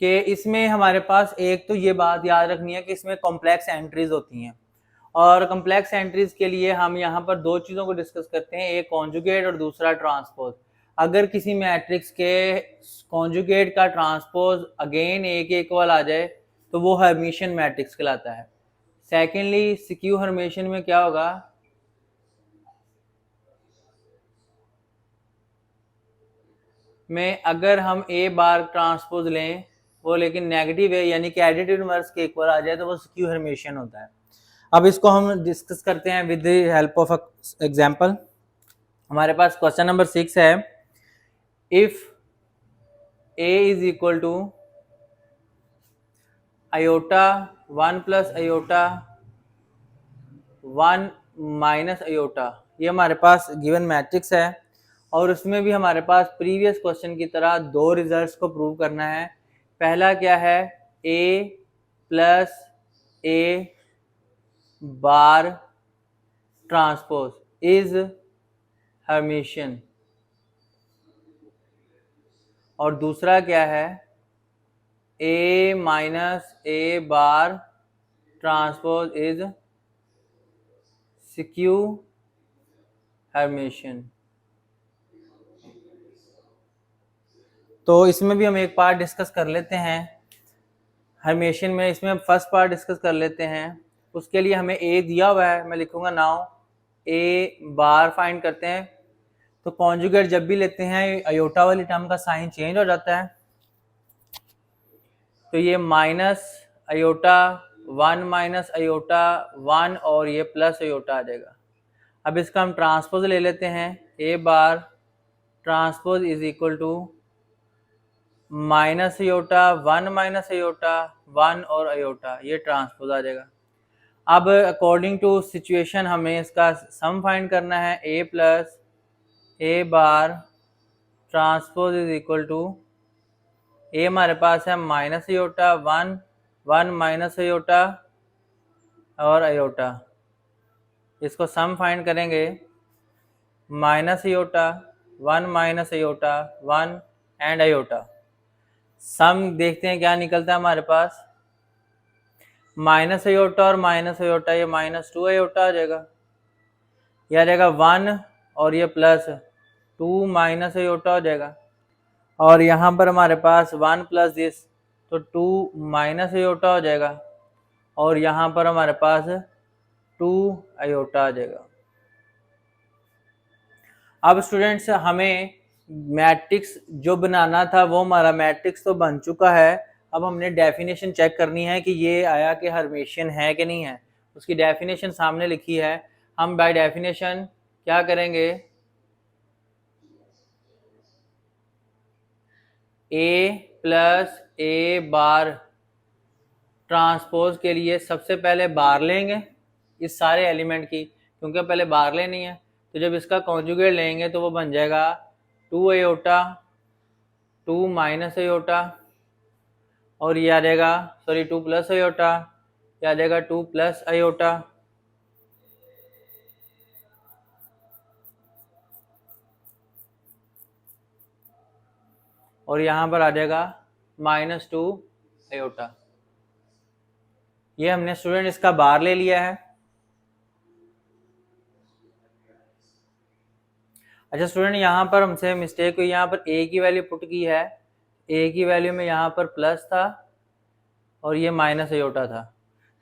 कि इसमें हमारे पास एक तो ये बात याद रखनी है कि इसमें कॉम्प्लेक्स एंट्रीज होती हैं, और कॉम्प्लेक्स एंट्रीज के लिए हम यहाँ पर दो चीज़ों को डिस्कस करते हैं, एक कॉन्जुगेट और दूसरा ट्रांसपोज। अगर किसी मैट्रिक्स के कॉन्जुगेट का ट्रांसपोज अगेन ए के इक्वल आ जाए तो वो हर्मिशियन मैट्रिक्स कहलाता है। सेकेंडली सिक्यू हर्मिशियन में क्या होगा, में अगर हम ए बार ट्रांसपोज लें वो लेकिन नेगेटिव है यानी कि एडिटिव इनवर्स के इक्वल आ जाए तो वो सिक्यू हर्मिशियन होता है। अब इसको हम डिस्कस करते हैं with the help of example. हमारे पास क्वेश्चन नंबर 6 है, if a is equal to iota 1 plus iota 1 minus iota, ये हमारे पास गिवन मैट्रिक्स है और उसमें भी हमारे पास प्रीवियस क्वेश्चन की तरह दो रिजल्ट्स को प्रूव करना है। पहला क्या है, a plus a bar transpose is Hermitian, और दूसरा क्या है, a minus a bar transpose is skew Hermitian. तो इसमें भी हम एक पार्ट डिस्कस कर लेते हैं हर्मिशियन में। इसमें हम फर्स्ट पार्ट डिस्कस कर लेते हैं। उसके लिए हमें a दिया हुआ है, मैं लिखूंगा नाउ a बार फाइंड करते हैं। तो कॉन्जुगेट जब भी लेते हैं अयोटा वाली टर्म का साइन चेंज हो जाता है, तो ये माइनस अयोटा 1 माइनस अयोटा 1 और ये प्लस अयोटा आ जाएगा। अब इसका हम ट्रांसपोज ले लेते हैं, a bar transpose is equal to minus iota 1 minus iota 1 और अयोटा, ये ट्रांसपोज आ जाएगा। अब अकॉर्डिंग टू सिचुएशन हमें इसका सम फाइंड करना है, a plus a bar transpose is equal to a हमारे पास है माइनस अयोटा 1 1 माइनस अयोटा और अयोटा, इसको सम फाइंड करेंगे, minus iota 1 minus iota 1 and iota. Sum देखते हैं क्या निकलता है हमारे पास, माइनस अयोटा और माइनस अयोटा, ये माइनस 2 अयोटा आ जाएगा, यह आ जाएगा 1 और ये प्लस 2 माइनस अयोटा हो जाएगा, और यहाँ पर हमारे पास 1 प्लस दिस तो 2 माइनस अयोटा हो जाएगा, और यहाँ पर हमारे पास 2 अयोटा आ जाएगा। अब स्टूडेंट्स हमें मैट्रिक्स जो बनाना था वो हमारा मैट्रिक्स तो बन चुका है। अब हमने डेफिनेशन चेक करनी है कि ये आया कि हर्मिशियन है कि नहीं है। उसकी डेफिनेशन सामने लिखी है। हम बाय डेफिनेशन क्या करेंगे, a plus a bar transpose के लिए सबसे पहले बार लेंगे इस सारे एलिमेंट की, क्योंकि पहले बार लेनी है। तो जब इसका कॉन्जुगेट लेंगे तो वो बन जाएगा 2 अयोटा 2 माइनस अयोटा, और ये आ जाएगा 2 प्लस अयोटा, ये आ जाएगा 2 प्लस अयोटा, और यहाँ पर आ जाएगा -2 अयोटा। ये हमने स्टूडेंट इसका बार ले लिया है। अच्छा स्टूडेंट, यहाँ पर हमसे मिस्टेक हुई, यहाँ पर a की वैल्यू पुट की है, a की वैल्यू में यहाँ पर प्लस था और ये माइनस अयोटा था,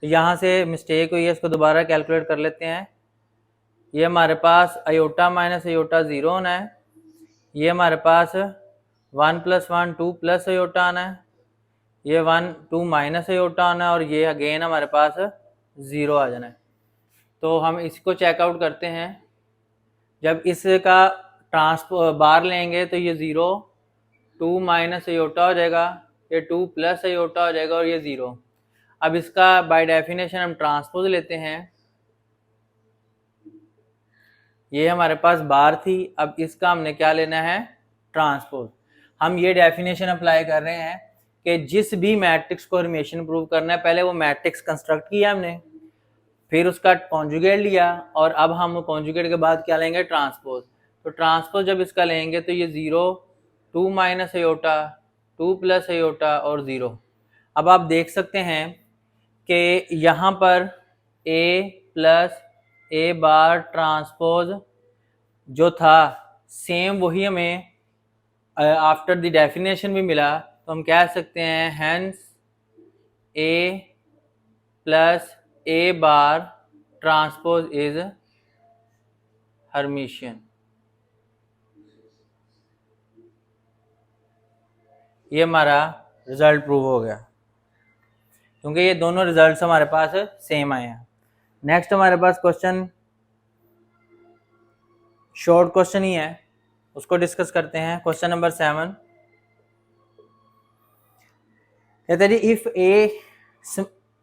तो यहाँ से मिस्टेक हुई है, इसको दोबारा कैलकुलेट कर लेते हैं। ये हमारे पास अयोटा माइनस अयोटा 0 होना है, ये हमारे पास 1 प्लस 1 2 प्लस अयोटा आना है, ये 1 2 माइनस अयोटा आना है, और ये अगेन हमारे पास 0 आ जाना है। तो हम इसको चेकआउट करते हैं। जब इसका बार लेंगे तो ये 0 2 माइनस अयोटा हो जाएगा, ये 2 प्लस अयोटा हो जाएगा, और ये 0। अब इसका बाय डेफिनेशन हम ट्रांसपोज लेते हैं। ये हमारे पास बार थी, अब इसका हमने क्या लेना है, ट्रांसपोज। हम ये डेफिनेशन अप्लाई कर रहे हैं कि जिस भी मैट्रिक्स को हर्मिशियन प्रूव करना है, पहले वो मैट्रिक्स कंस्ट्रक्ट किया हमने, फिर उसका कॉन्जुगेट लिया, और अब हम कॉन्जुगेट के बाद क्या लेंगे, ट्रांसपोज। तो ट्रांसपोज जब इसका लेंगे तो ये 0 2 माइनस अयोटा 2 प्लस आयोटा और 0। अब आप देख सकते हैं कि यहाँ पर a plus A bar transpose जो था सेम वही हमें आफ्टर द डेफिनेशन भी मिला, तो हम कह सकते हैं hence a plus A bar transpose is Hermitian. ये हमारा रिजल्ट प्रूव हो गया क्योंकि ये दोनों रिजल्ट्स हमारे पास सेम आए हैं। नेक्स्ट हमारे पास क्वेश्चन शॉर्ट क्वेश्चन ही है, उसको डिस्कस करते हैं। क्वेश्चन नंबर 7 कहते हैं इफ ए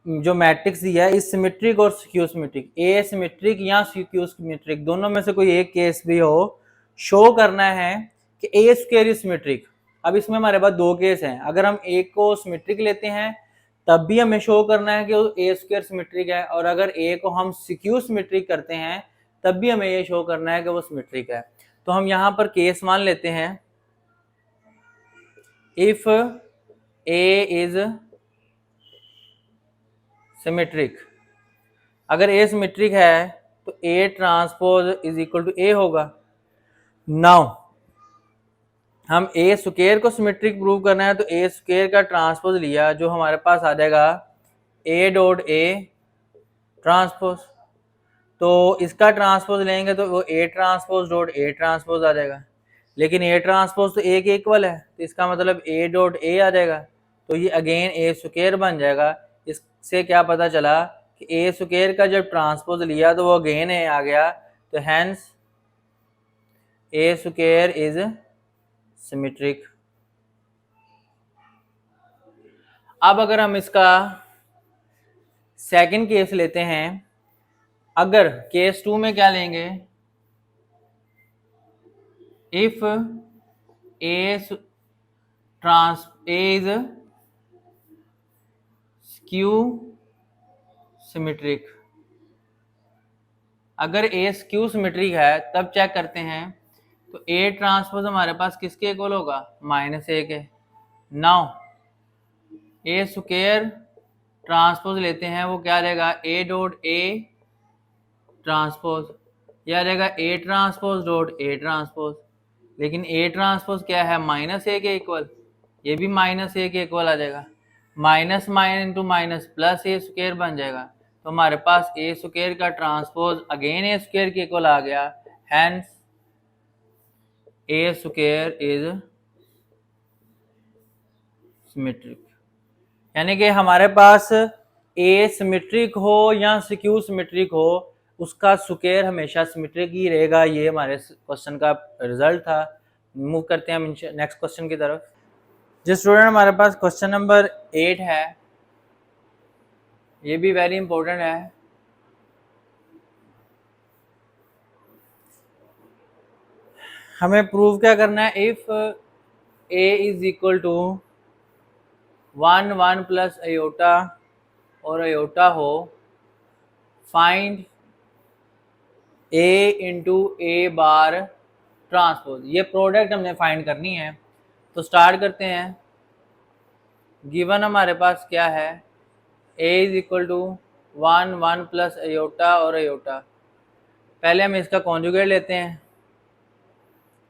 जो मैट्रिक्स दिया है इस सिमेट्रिक और स्क्यू सिमेट्रिक, ए सिमेट्रिक या स्क्यू सिमेट्रिक दोनों में से कोई एक केस भी हो, शो करना है कि ए स्क्वायर इज सिमेट्रिक। अब इसमें हमारे पास दो केस हैं, अगर हम ए को सिमेट्रिक लेते हैं तब भी हमें शो करना है कि ए स्क्वायर सिमेट्रिक है, और अगर ए को हम स्क्यू सिमेट्रिक करते हैं तब भी हमें ये शो करना है कि वो सिमेट्रिक है। तो हम यहाँ पर केस मान लेते हैं इफ ए इज सिमेट्रिक। अगर ए सिमेट्रिक है तो A transpose is equal to A होगा। नाउ हम ए स्क्वायर को सिमेट्रिक प्रूव करना है तो ए स्क्वायर का ट्रांसपोज लिया, जो हमारे पास आ जाएगा ए डॉट ए ट्रांसपोज। तो इसका ट्रांसपोज लेंगे तो वो A transpose dot A transpose आ जाएगा, लेकिन ए ट्रांसपोज तो ए के इक्वल है तो इसका मतलब ए डॉट ए आ जाएगा, तो ये अगेन ए स्क्वायर बन जाएगा। इससे क्या पता चला कि ए स्क्वायर का जब ट्रांसपोज लिया तो वो अगेन ए आ गया, तो hence A square is symmetric. अब अगर हम इसका सेकंड केस लेते हैं, अगर केस 2 में क्या लेंगे, if A is skew symmetric. अगर ए स्क्यू सिमेट्रिक है तब चेक करते हैं तो ए ट्रांसपोज हमारे पास किसके इक्वल होगा, -a के। नाउ ए स्क्वायर ट्रांसपोज लेते हैं, वो क्या रहेगा ए डॉट ए ट्रांसपोज, या रहेगा ए ट्रांसपोज डॉट ए ट्रांसपोज। लेकिन ए ट्रांसपोज क्या है, -a के इक्वल, ये भी -a के इक्वल आ जाएगा। Minus minus into minus plus A square बन जाएगा, तो हमारे पास ए स्क्वायर का ट्रांसपोज अगेन ए स्क्वायर के इक्वल आ गया, hence A square is symmetric. यानी कि हमारे पास ए सिमेट्रिक हो या स्क्यू सिमेट्रिक हो, उसका स्क्वायर हमेशा सिमेट्रिक ही रहेगा। ये हमारे क्वेश्चन का रिजल्ट था। मूव करते हैं हम नेक्स्ट क्वेश्चन की तरफ। जो स्टूडेंट हमारे पास क्वेश्चन नंबर 8 है, ये भी वेरी इंपॉर्टेंट है। हमें प्रूव क्या करना है, if A is equal to 1 plus iota और आयोटा हो, find A into A bar transpose. ये प्रोडक्ट हमने फाइंड करनी है, तो स्टार्ट करते हैं। गिवन हमारे पास क्या है, A is equal to 1 plus iota और आयोटा। पहले हम इसका कॉन्जुगेट लेते हैं,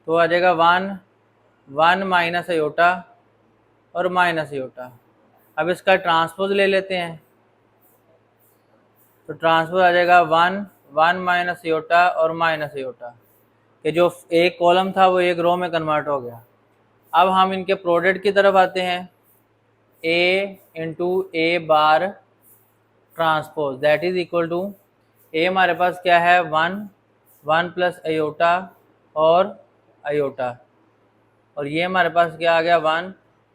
तो आ जाएगा 1 माइनस आयोटा और माइनस आयोटा। अब इसका ट्रांसपोज ले लेते हैं, तो ट्रांसपोज आ जाएगा 1 माइनस आयोटा और माइनस आयोटा, कि जो एक कॉलम था वो एक रो में कन्वर्ट हो गया। अब हम इनके प्रोडक्ट की तरफ आते हैं, A into A bar transpose that is equal to, A हमारे पास क्या है 1 प्लस आयोटा और आयोटा, और ये हमारे पास क्या आ गया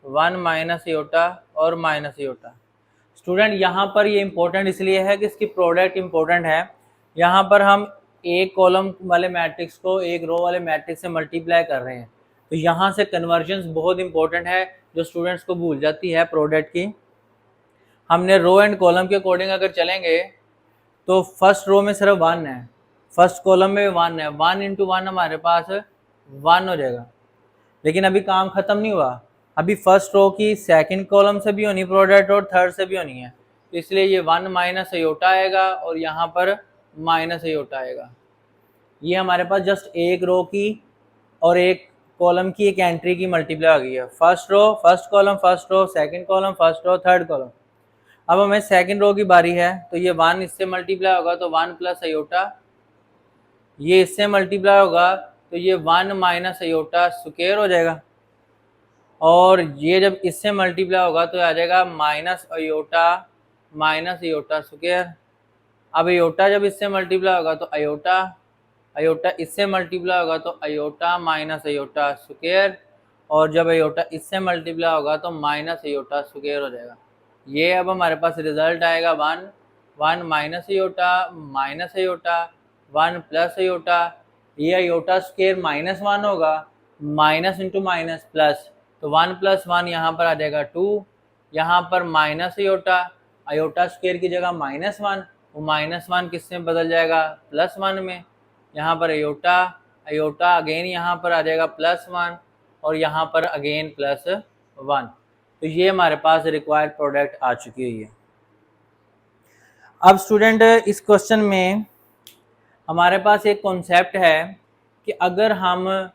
1 माइनस आयोटा और माइनस आयोटा। स्टूडेंट यहाँ पर ये इंपॉर्टेंट इसलिए है कि इसकी प्रोडक्ट इंपॉर्टेंट है। यहाँ पर हम एक कॉलम वाले मैट्रिक्स को एक रो वाले मैट्रिक्स से मल्टीप्लाई कर रहे हैं, तो यहाँ से कन्वर्जन्स बहुत इंपॉर्टेंट है, जो स्टूडेंट्स को भूल जाती है प्रोडक्ट की। हमने रो एंड कॉलम के अकॉर्डिंग अगर चलेंगे तो फर्स्ट रो में सिर्फ 1 है, फर्स्ट कॉलम में 1 है, 1 इंटू 1 हमारे पास 1 हो जाएगा। लेकिन अभी काम ख़त्म नहीं हुआ, अभी फर्स्ट रो की सेकंड कॉलम से भी होनी प्रोडक्ट और थर्ड से भी होनी है, तो इसलिए ये 1 माइनस अयोटा आएगा और यहाँ पर माइनस अयोटा आएगा। ये हमारे पास जस्ट एक रो की और एक कॉलम की एक एंट्री की मल्टीप्लाई आ गई है। First row first column first row, second column first row, third column. अब हमें सेकंड रो की बारी है, तो ये 1 इससे मल्टीप्लाई होगा तो 1 प्लस अयोटा, ये इससे मल्टीप्लाई होगा तो ये 1 माइनस अयोटा स्क्वायर हो जाएगा, और ये जब इससे मल्टीप्लाई होगा तो आ जाएगा माइनस अयोटा स्क्वायर। अब अयोटा जब इससे मल्टीप्लाई होगा तो अयोटा, अयोटा इससे मल्टीप्लाई होगा तो अयोटा माइनस अयोटा स्क्वायर, और जब अयोटा इससे मल्टीप्लाई होगा तो माइनस अयोटा स्क्वायर हो जाएगा। ये अब हमारे पास रिजल्ट आएगा 1 माइनस अयोटा 1 प्लस अयोटा, ये अयोटा स्क्वायर -1 होगा, माइनस इंटू माइनस प्लस, तो 1 प्लस 1 यहाँ पर आ जाएगा 2, यहाँ पर माइनस अयोटा स्क्वायर की जगह -1, वो -1 किससे बदल जाएगा +1 में, यहाँ पर अयोटा अगेन यहाँ पर आ जाएगा +1 और यहाँ पर अगेन +1। तो ये हमारे पास रिक्वायर्ड प्रोडक्ट आ चुकी है। अब स्टूडेंट इस क्वेश्चन में हमारे पास एक कॉन्सेप्ट है कि अगर हम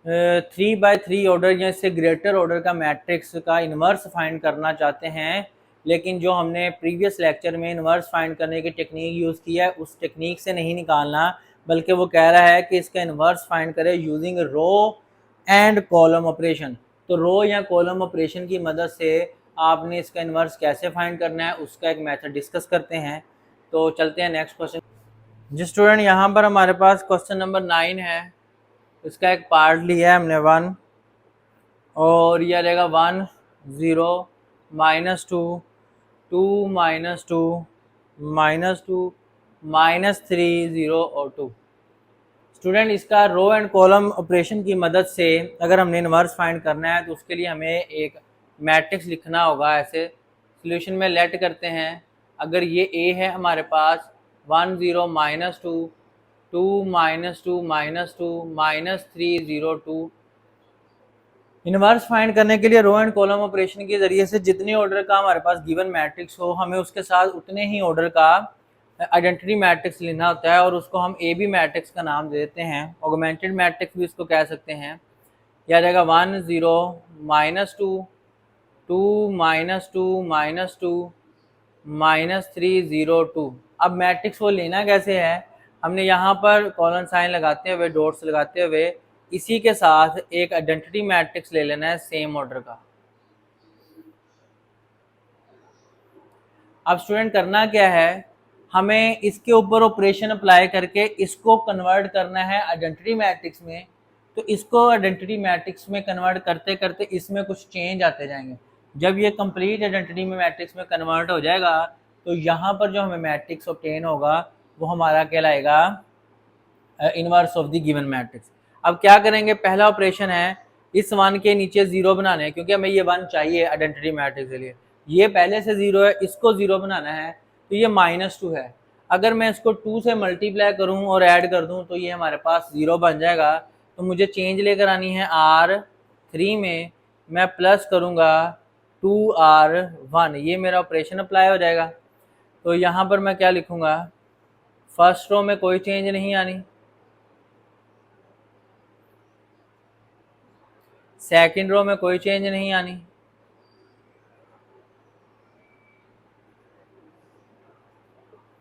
3/3 ऑर्डर या इससे ग्रेटर ऑर्डर का मैट्रिक्स का इन्वर्स फाइंड करना चाहते हैं, लेकिन जो हमने प्रीवियस लेक्चर में इन्वर्स फाइंड करने की टेक्निक यूज़ की है उस टेक्निक से नहीं निकालना, बल्कि वो कह रहा है कि इसका इन्वर्स फाइंड करें using row and column operation. तो रो या कॉलम ऑपरेशन की मदद से आपने इसका इन्वर्स कैसे फाइंड करना है उसका एक मेथड डिस्कस करते हैं। तो चलते हैं नेक्स्ट क्वेश्चन। जी स्टूडेंट, यहाँ पर हमारे पास क्वेश्चन नंबर 9 है, इसका एक पार्ट लिया है हमने 1, और यह रहेगा 1 0 -2 2 -2 -2 -3 0 और 2। स्टूडेंट इसका रो एंड कॉलम ऑपरेशन की मदद से अगर हमने इन्वर्स फाइंड करना है तो उसके लिए हमें एक मैट्रिक्स लिखना होगा। ऐसे सॉल्यूशन में लेट करते हैं, अगर ये ए है हमारे पास 1 0 -2 2 -2 -2 -3 0 2। इन्वर्स फाइंड करने के लिए रो एंड कॉलम ऑपरेशन के जरिए से जितने ऑर्डर का हमारे पास गिवन मैट्रिक्स हो, हमें उसके साथ उतने ही ऑर्डर का आइडेंटिटी मैट्रिक्स लेना होता है, और उसको हम ए बी मैट्रिक्स का नाम दे देते हैं, ऑगमेंटेड मैट्रिक्स भी इसको कह सकते हैं। यह आ जाएगा 1 0 -2 2 -2 -3 0 2। अब मैट्रिक्स वो लेना कैसे है, हमने यहाँ पर कॉलन साइन लगाते हुए डॉट्स लगाते हुए इसी के साथ एक आइडेंटिटी मैट्रिक्स ले लेना है सेम ऑर्डर का। अब स्टूडेंट करना क्या है, हमें इसके ऊपर ऑपरेशन अप्लाई करके इसको कन्वर्ट करना है आइडेंटिटी मैट्रिक्स में। तो इसको आइडेंटिटी मैट्रिक्स में कन्वर्ट करते करते इसमें कुछ चेंज आते जाएंगे। जब ये कंप्लीट आइडेंटिटी में मैट्रिक्स में कन्वर्ट हो जाएगा तो यहाँ पर जो हमें मैट्रिक्स ऑब्टेन होगा वो हमारा कहलाएगा inverse of the given matrix. अब क्या करेंगे, पहला ऑपरेशन है इस 1 के नीचे 0 बनाना है, क्योंकि हमें ये 1 चाहिए आइडेंटिटी मैट्रिक्स के लिए। ये पहले से 0 है, इसको 0 बनाना है, तो ये -2 है। अगर मैं इसको 2 से मल्टीप्लाई करूं और ऐड कर दूं तो ये हमारे पास 0 बन जाएगा। तो मुझे चेंज लेकर आनी है R3 में, मैं प्लस करूंगा 2R1, ये मेरा ऑपरेशन अप्लाई हो जाएगा। तो यहाँ पर मैं क्या लिखूंगा, फर्स्ट रो में कोई चेंज नहीं आनी, सेकंड रो में कोई चेंज नहीं आनी,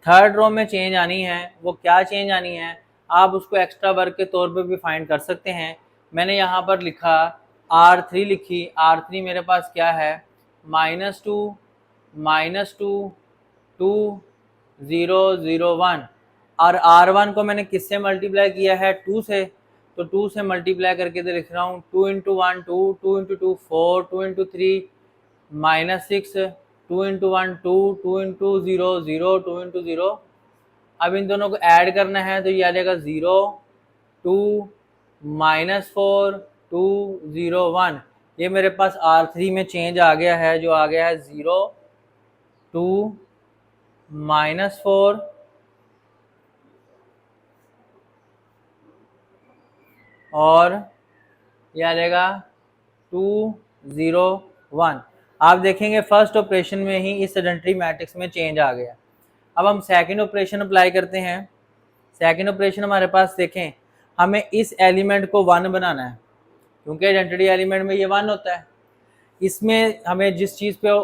थर्ड रो में चेंज आनी है। वो क्या चेंज आनी है आप उसको एक्स्ट्रा वर्क के तौर पे भी फाइंड कर सकते हैं। मैंने यहाँ पर लिखा R3 लिखी, R3 मेरे पास क्या है -2 -2 0 0 1, और R1 को मैंने किससे मल्टीप्लाई किया है 2 से, तो 2 से मल्टीप्लाई करके तो लिख रहा हूँ 2 × 1 2 2 × 2 4 2 × 3 -6 2 × 1 2 2 × 0 0 2 × 0। अब इन दोनों को ऐड करना है तो ये आ जाएगा 0 2 -4 2 0 1। ये मेरे पास R3 में चेंज आ गया है, जो आ गया है 0 2 -4 और ये आ जाएगा 2 0 1। आप देखेंगे फर्स्ट ऑपरेशन में ही इस सेडेंटरी मैट्रिक्स में चेंज आ गया। अब हम सेकंड ऑपरेशन अप्लाई करते हैं। सेकंड ऑपरेशन हमारे पास देखें, हमें इस एलिमेंट को 1 बनाना है, क्योंकि आइडेंटिटी एलिमेंट में ये 1 होता है। इसमें हमें जिस चीज़ पे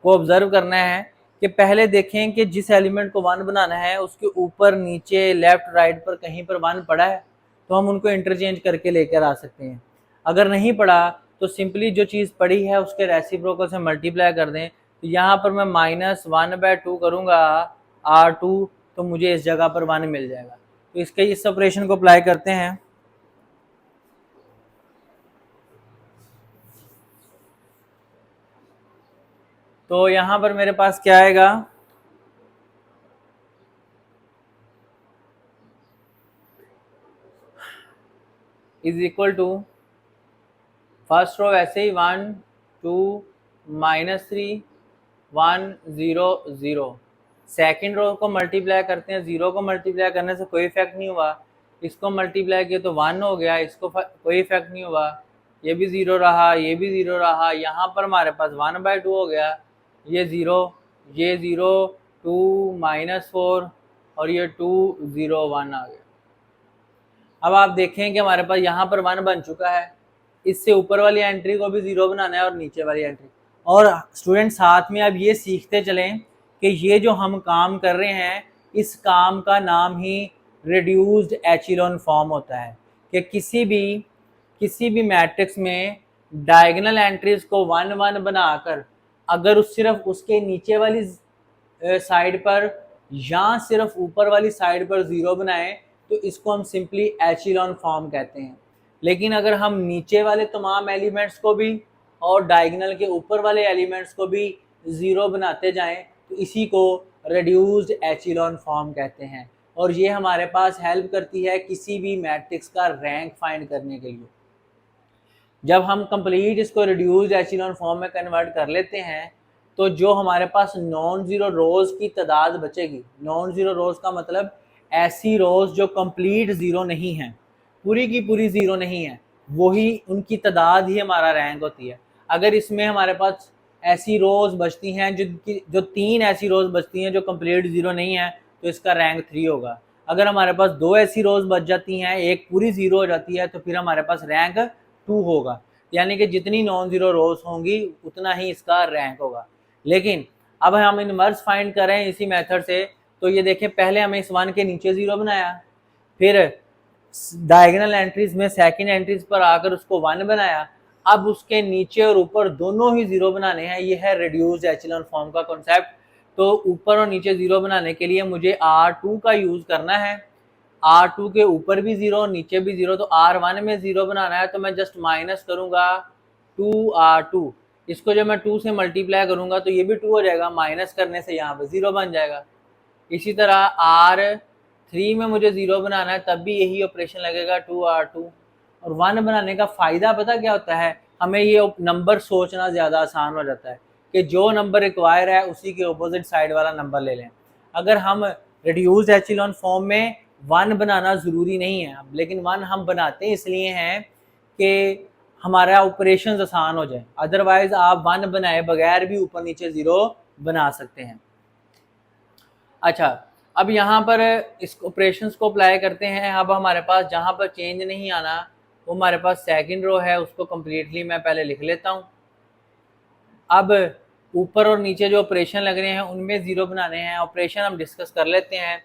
को ऑब्जर्व करना है कि पहले देखें कि जिस एलिमेंट को 1 बनाना है उसके ऊपर नीचे लेफ्ट राइट पर कहीं पर 1 पड़ा है तो हम उनको इंटरचेंज करके लेकर आ सकते हैं। अगर नहीं पड़ा तो सिंपली जो चीज़ पड़ी है उसके रेसिप्रोकल से मल्टीप्लाई कर दें। तो यहाँ पर मैं -1/2 करूँगा R2, तो मुझे इस जगह पर 1 मिल जाएगा। तो इसके इस ऑपरेशन को अप्लाई करते हैं। तो यहाँ पर मेरे पास क्या आएगा, is equal to first row वैसे ही 1 2 -3 1 0 0। सेकेंड रो को मल्टीप्लाई करते हैं, 0 को मल्टीप्लाई करने से कोई इफेक्ट नहीं हुआ, इसको मल्टीप्लाई किया तो 1 हो गया, इसको कोई इफेक्ट नहीं हुआ, ये भी 0 रहा, ये भी 0 रहा, यहाँ पर हमारे पास 1/2 हो गया, ये 0 ये 0 2 -4 और ये 2 0 1 आ गया। अब आप देखें कि हमारे पास यहाँ पर 1 बन चुका है, इससे ऊपर वाली एंट्री को भी 0 बनाना है और नीचे वाली एंट्री। और स्टूडेंट साथ में अब ये सीखते चलें कि ये जो हम काम कर रहे हैं इस काम का नाम ही रिड्यूस्ड एचिलॉन फॉर्म होता है, कि किसी भी मैट्रिक्स में डायगोनल एंट्रीज को 1 1 बनाकर अगर उस सिर्फ उसके नीचे वाली साइड पर या सिर्फ ऊपर वाली साइड पर 0 बनाएं तो इसको हम सिंपली एचिलॉन फॉर्म कहते हैं। लेकिन अगर हम नीचे वाले तमाम एलिमेंट्स को भी और डायगोनल के ऊपर वाले एलिमेंट्स को भी 0 बनाते जाएं तो इसी को रिड्यूस्ड एचिलॉन फॉर्म कहते हैं। और ये हमारे पास हेल्प करती है किसी भी मैट्रिक्स का रैंक फाइंड करने के लिए। जब हम कंप्लीट इसको रिड्यूस्ड एचिलॉन फॉर्म में कन्वर्ट कर लेते हैं तो जो हमारे पास नॉन जीरो रोज की तादाद बचेगी, नॉन जीरो रोज का मतलब ऐसी रोज जो कंप्लीट ज़ीरो नहीं है, पूरी की पूरी ज़ीरो नहीं है, वही उनकी तादाद ही हमारा रैंक होती है। अगर इसमें हमारे पास ऐसी रोज बचती हैं जो 3 ऐसी रोज बचती हैं जो कंप्लीट ज़ीरो नहीं है तो इसका रैंक 3 होगा। अगर हमारे पास 2 ऐसी रोज बच जाती हैं, एक पूरी ज़ीरो हो जाती है, तो फिर हमारे पास रैंक 2 होगा। यानी कि जितनी नॉन ज़ीरो रोज होंगी उतना ही इसका रैंक होगा। लेकिन अब हम इनवर्स फाइंड करें इसी मेथड से, तो ये देखें पहले हमें इस 1 के नीचे 0 बनाया, फिर डायगोनल एंट्रीज में सेकंड एंट्रीज पर आकर उसको 1 बनाया, अब उसके नीचे और ऊपर दोनों ही 0 बनाने हैं। ये है रिड्यूस्ड एचिलॉन फॉर्म का कॉन्सेप्ट। तो ऊपर और नीचे 0 बनाने के लिए मुझे R2 का यूज करना है, R2 के ऊपर भी 0 नीचे भी 0, तो R1 में 0 बनाना है तो मैं जस्ट माइनस करूंगा 2R2। इसको जब मैं 2 से मल्टीप्लाई करूंगा तो ये भी 2 हो जाएगा, माइनस करने से यहाँ पे 0 बन जाएगा। इसी तरह R3 में मुझे 0 बनाना है, तब भी यही ऑपरेशन लगेगा 2R2। और 1 बनाने का फ़ायदा पता क्या होता है, हमें ये नंबर सोचना ज़्यादा आसान हो जाता है कि जो नंबर रिक्वायर है उसी के अपोजिट साइड वाला नंबर ले लें। अगर हम रिड्यूस्ड एचिलॉन फॉर्म में 1 बनाना ज़रूरी नहीं है, लेकिन 1 हम बनाते इसलिए हैं कि हमारा ऑपरेशन आसान हो जाए। अदरवाइज आप 1 बनाए बगैर भी ऊपर नीचे 0 बना सकते हैं। अच्छा, अब यहाँ पर इस ऑपरेशंस को अप्लाई करते हैं। अब हमारे पास जहाँ पर चेंज नहीं आना वो हमारे पास सेकंड रो है, उसको कम्प्लीटली मैं पहले लिख लेता हूँ। अब ऊपर और नीचे जो ऑपरेशन लग रहे हैं उनमें 0 बनाने हैं। ऑपरेशन हम डिस्कस कर लेते हैं।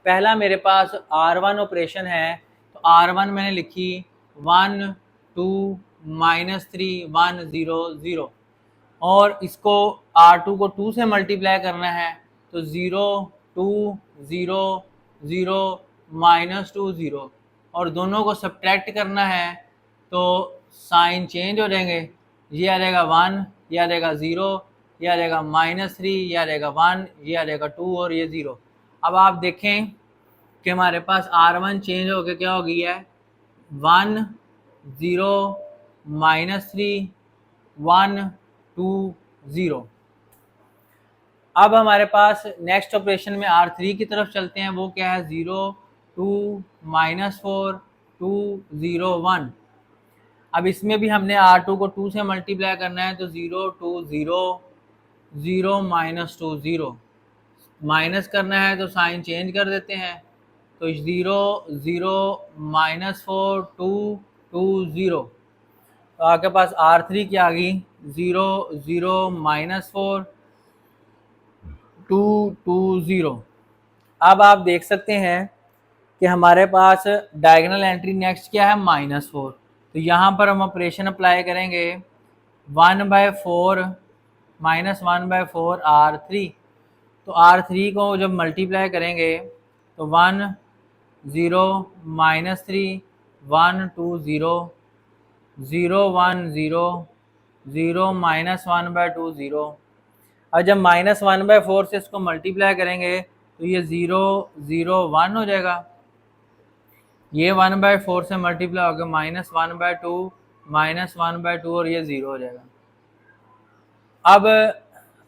पहला मेरे पास R1 ऑपरेशन है, तो R1 मैंने लिखी 1 2 -3 1 0 0, और इसको R2 को 2 से मल्टीप्लाई करना है तो 0 2 0 0 -2 0, और दोनों को सब्ट्रैक्ट करना है तो साइन चेंज हो जाएंगे। ये आ जाएगा 1, ये आ जाएगा 0, ये आ जाएगा -3, ये आ जाएगा 1, ये आ जाएगा 2 और ये 0। अब आप देखें कि हमारे पास R1 चेंज होकर क्या हो गई है, 1 0 -3 1 2 0। अब हमारे पास नेक्स्ट ऑपरेशन में R3 की तरफ चलते हैं। वो क्या है, 0 2 -4 2 0 1। अब इसमें भी हमने R2 को 2 से मल्टीप्लाई करना है, तो 0 2 0 0 माइनस 2 0, माइनस करना है तो साइन चेंज कर देते हैं, तो 0 0 माइनस 4 2 2 0, तो आपके पास R3 क्या आ गई 0 0 माइनस 4 2 2 0। अब आप देख सकते हैं कि हमारे पास डायगोनल एंट्री नेक्स्ट क्या है -4, तो यहाँ पर हम ऑपरेशन अप्लाई करेंगे 1/4 -1/4 R3, तो R3 को जब मल्टीप्लाई करेंगे तो 1 0 -3 1 2 0 0 1 0 0 -1/2 0। अब जब -1/4 से इसको मल्टीप्लाई करेंगे तो ये 0 0 1 हो जाएगा, ये 1/4 से मल्टीप्लाई होगा -1/2 -1/2 और ये 0 हो जाएगा। अब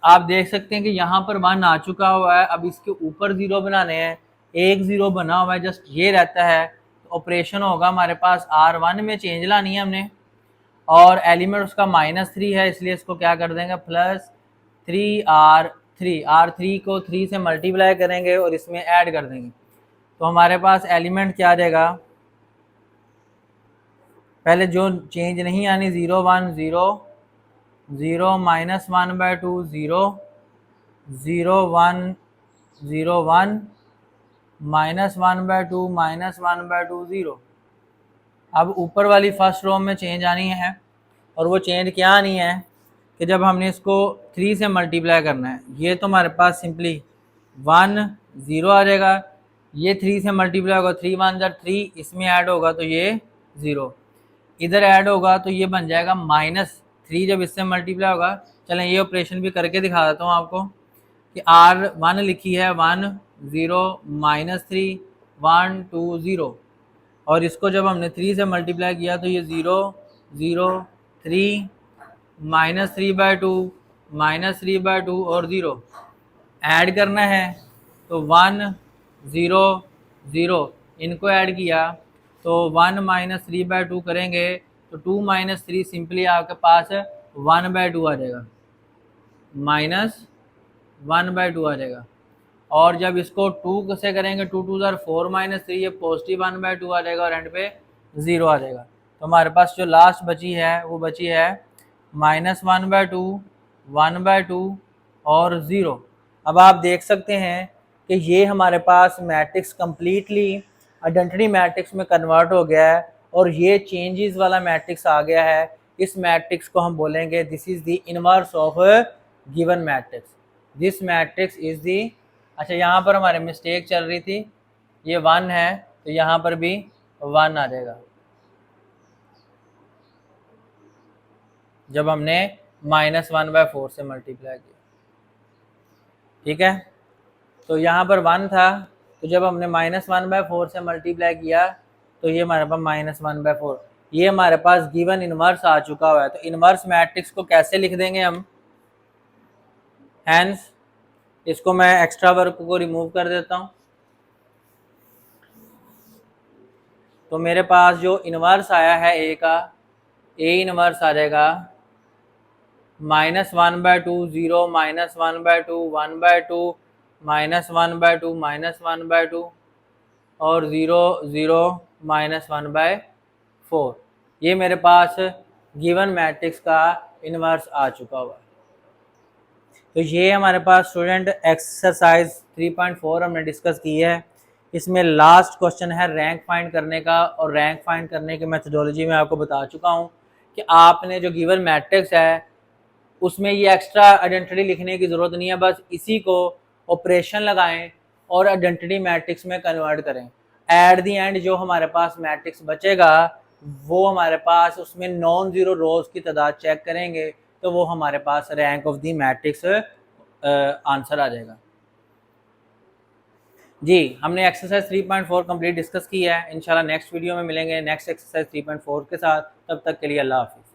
आप देख सकते हैं कि यहाँ पर 1 आ चुका हुआ है, अब इसके ऊपर 0 बनाने हैं, एक 0 बना हुआ है, जस्ट ये रहता है, तो ऑपरेशन होगा हमारे पास R1 में चेंज लानी है हमने, और एलिमेंट उसका -3 है, इसलिए इसको क्या कर देंगे +3R3, R3 को 3 से मल्टीप्लाई करेंगे और इसमें ऐड कर देंगे, तो हमारे पास एलिमेंट क्या आ जाएगा, पहले जो चेंज नहीं आनी 0 1 0 0 -1/2 0 0 1 0 1 -1/2 -1/2 0। अब ऊपर वाली फर्स्ट रो में चेंज आनी है, और वो चेंज क्या आनी है कि जब हमने इसको 3 से मल्टीप्लाई करना है, ये तो हमारे पास सिंपली 1 0 आ जाएगा, ये 3 से मल्टीप्लाई होगा 3 1 3, इसमें ऐड होगा तो ये 0, इधर ऐड होगा तो ये बन जाएगा -3 जब इससे मल्टीप्लाई होगा। चलें ये ऑपरेशन भी करके दिखा देता हूँ आपको कि R1 लिखी है 1 0 -3 1 2 0, और इसको जब हमने 3 से मल्टीप्लाई किया तो ये 0 0 3 -3/2 -3/2 और 0 ऐड करना है, तो 1 0 0 इनको ऐड किया तो 1 -3/2 करेंगे तो 2 -3 सिंपली आपके पास 1/2 आ जाएगा, -1/2 आ जाएगा, और जब इसको 2 से करेंगे 2 2 4 -3, ये पॉजिटिव 1/2 आ जाएगा और एंड पे 0 आ जाएगा, तो हमारे पास जो लास्ट बची है वो बची है -1/2 1/2 और 0। अब आप देख सकते हैं कि ये हमारे पास मैट्रिक्स कम्प्लीटली आइडेंटिटी मैट्रिक्स में कन्वर्ट हो गया है, और ये चेंजेस वाला मैट्रिक्स आ गया है। इस मैट्रिक्स को हम बोलेंगे this is the inverse of given matrix, this matrix is the. अच्छा यहाँ पर हमारे मिस्टेक चल रही थी, ये 1 है तो यहाँ पर भी 1 आ जाएगा जब हमने -1/4 से मल्टीप्लाई किया, ठीक है। तो यहाँ पर 1 था, तो जब हमने -1/4 से मल्टीप्लाई किया तो ये हमारे पास -1/4, ये हमारे पास गिवन इनवर्स आ चुका हुआ है। तो इनवर्स मैट्रिक्स को कैसे लिख देंगे हम, हैंस इसको मैं एक्स्ट्रा वर्क को रिमूव कर देता हूँ, तो मेरे पास जो इनवर्स आया है ए का, ए इनवर्स आ जाएगा -1/2 0 -1/2 1/2 -1/2 -1/2 और 0 0 -1/4, ये मेरे पास गिवन मैट्रिक्स का इनवर्स आ चुका हुआ है। तो ये हमारे पास स्टूडेंट एक्सरसाइज 3.4 हमने डिस्कस की है। इसमें लास्ट क्वेश्चन है रैंक फाइंड करने का, और रैंक फाइंड करने की मेथोडोलॉजी में आपको बता चुका हूँ कि आपने जो गिवन मैट्रिक्स है उसमें ये एक्स्ट्रा आइडेंटिटी लिखने की ज़रूरत नहीं है, बस इसी को ऑपरेशन लगाएं और आइडेंटिटी मैट्रिक्स में कन्वर्ट करें। एट दी एंड जो हमारे पास मैट्रिक्स बचेगा वो हमारे पास उसमें नॉन ज़ीरो रोज की तादाद चेक करेंगे, तो वो हमारे पास rank of the matrix answer आ जाएगा। जी हमने एक्सरसाइज 3.4 कंप्लीट डिस्कस की है। इंशाल्लाह नेक्स्ट वीडियो में मिलेंगे नेक्स्ट एक्सरसाइज 3.4 के साथ। तब तक के लिए अल्लाह हाफिज़।